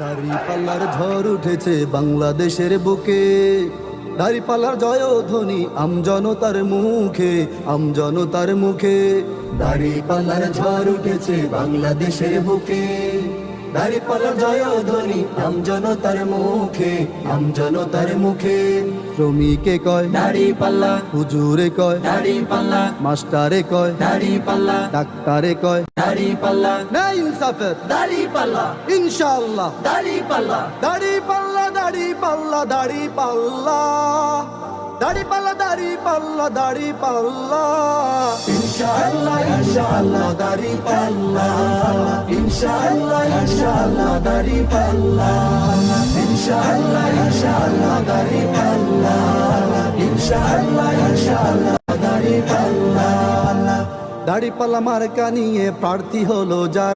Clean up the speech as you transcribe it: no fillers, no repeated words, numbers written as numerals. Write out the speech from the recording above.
দাড়িপাল্লার ঝড় উঠেছে বাংলাদেশের বুকে, দাড়িপাল্লার জয়ধ্বনি আমজনতার মুখে, আমজনতার মুখে। দাড়িপাল্লার ঝড় উঠেছে বাংলাদেশের বুকে, দাড়িপাল্লার জয়ধ্বনি আমজনতার মুখে, আমজনতার মুখে। শ্রমিকে কয় দাড়িপাল্লা, হুজুরে কয় দাড়িপাল্লা, মাস্টারে কয় দাড়িপাল্লা, ডাক্তারে কয় দাড়িপাল্লা, না ইনসাফের দাড়িপাল্লা, ইনশাআল্লাহ। দাড়িপাল্লা, দাড়িপাল্লা দাড়িপাল্লা দাড়িপাল্লা, দাড়িপাল্লা দাড়িপাল্লা দাড়িপাল্লা, ইনশাআল্লাহ ইনশাআল্লাহ দাড়িপাল্লা, ইনশাআল্লাহ ইনশাআল্লাহ দাড়িপাল্লা, ইনশাআল্লাহ ইনশাআল্লাহ দাড়িপাল্লা, ইনশাআল্লাহ ইনশাআল্লাহ দাড়িপাল্লা। দাড়িপাল্লা মার্কা নিয়ে প্রার্থী হলো যারা,